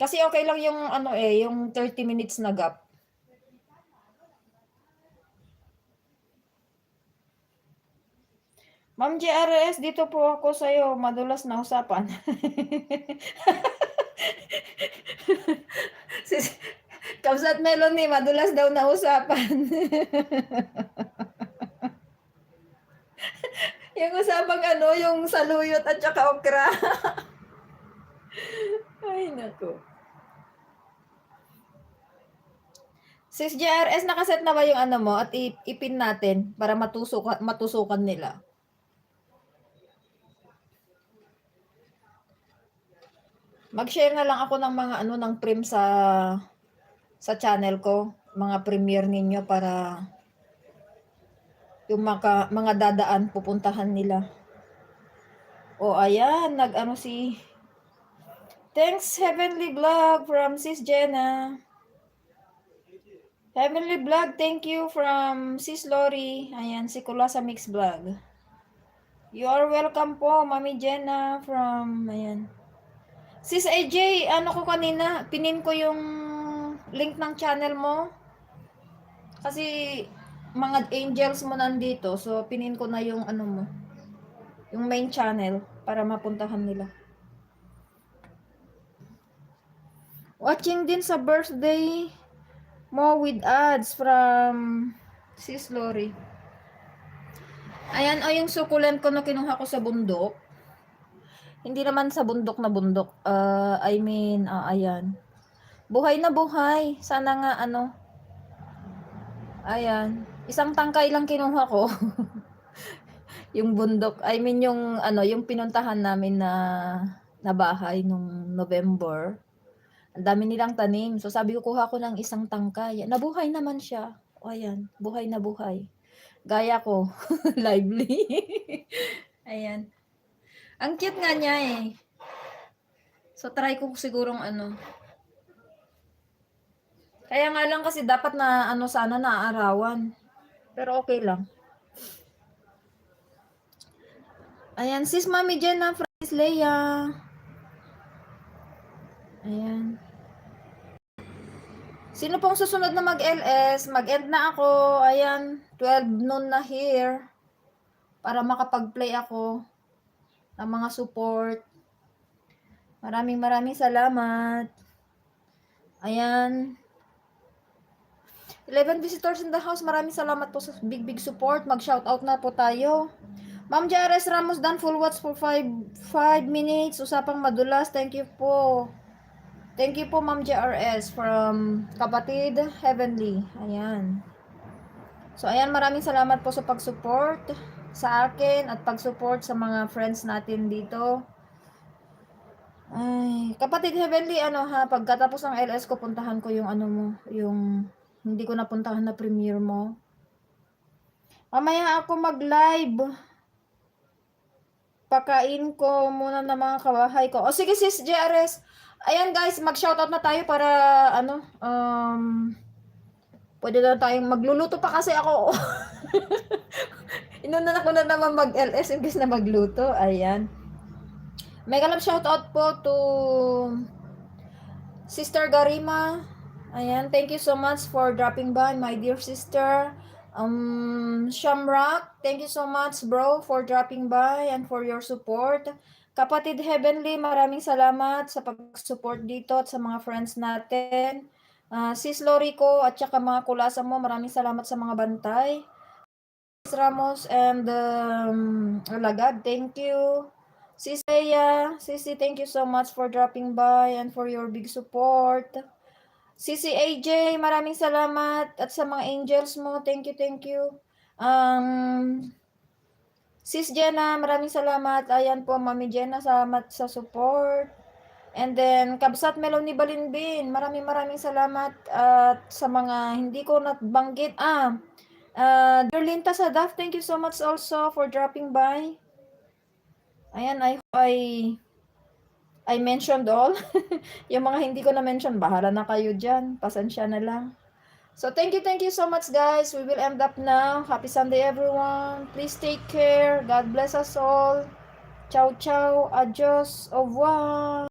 Kasi okay lang yung ano yung 30 minutes na gap. Ma'am GRS, dito po ako sa'yo, madulas na usapan. Sis Kausap Melanie, madulas daw na usapan. Yung usapang ano, yung saluyot at saka okra. Ay, naku. Sis JRS, nakaset na ba yung ano mo at ipin natin para matusukan nila? Mag-share na lang ako ng mga ano ng prim sa channel ko, mga premiere ninyo para yung mga dadaan pupuntahan nila. O ayan, nag-ano si Thanks Heavenly Vlog from Sis Jenna. Heavenly Vlog, thank you from Sis Lori. Ayan, si Kulasa Mix Vlog. You are welcome po, Mami Jenna from, ayan. Sis AJ, ano ko kanina, pinin ko yung link ng channel mo. Kasi mga angels mo nandito, so pinin ko na yung ano mo, yung main channel para mapuntahan nila. Watching din sa birthday mo with ads from Sis Lori. Ayan, yung sukulent ko na kinuha ko sa bundok. Hindi naman sa bundok na bundok. Ayan. Buhay na buhay. Sana nga ano. Ayan. Isang tangkay lang kinuha ko. Yung bundok. Yung ano, yung pinuntahan namin na bahay nung November. Ang dami nilang tanim. So sabi ko, kuha ko ng isang tangkay. Nabuhay naman siya. O ayan, buhay na buhay. Gaya ko. Lively. Ayan. Ang cute nga niya eh. So try ko sigurong ano. Kaya nga lang kasi dapat na ano sana naaarawan. Pero okay lang. Ayan, sis Mami Jenna, Francis Leia. Ayan. Sino pong susunod na mag-LS? Mag-end na ako. Ayan, 12 noon na here. Para makapag-play ako ng mga support. Maraming salamat. Ayan. 11 visitors in the house. Maraming salamat po sa big support. Mag-shoutout na po tayo. Ma'am Jares Ramos Dan, full watch for 5 minutes. Usapang madulas. Thank you po. Thank you po Ma'am JRS from Kapatid Heavenly. Ayan. So ayan, maraming salamat po sa pag-support sa akin at pag-support sa mga friends natin dito. Ay, Kapatid Heavenly, ano ha, pagkatapos ng LS ko, puntahan ko yung ano mo, yung hindi ko napuntahan na premiere mo. Mamaya ako mag-live. Pakain ko muna ng mga kabahay ko. O sige sis JRS. Ayan guys, mag-shoutout na tayo para ano, pwede na tayong magluluto pa kasi ako. Inunan ako na naman mag-LS imbes na magluto. Ayan. Mega love shoutout po to Sister Garima. Ayan, thank you so much for dropping by, my dear sister. Shamrock, thank you so much bro for dropping by and for your support. Kapatid Heavenly, maraming salamat sa pag-support dito at sa mga friends natin. Sis Lori ko at saka mga kulasa mo, maraming salamat sa mga bantay. Sis Ramos and Alagad, thank you. Sis Leia, Sisi, thank you so much for dropping by and for your big support. Sisi AJ, maraming salamat at sa mga angels mo, thank you. Sis Jenna, maraming salamat. Ayan po, Mami Jenna, salamat sa support. And then, Kabsat Melanie Balinbin, maraming salamat at sa mga hindi ko nabanggit. Derlinta Sadaf, thank you so much also for dropping by. Ayan, I mentioned all. Yung mga hindi ko na-mention, bahala na kayo dyan. Pasensya na lang. So, thank you so much guys. We will end up now. Happy Sunday everyone. Please take care. God bless us all. Ciao, ciao. Adios. Au revoir.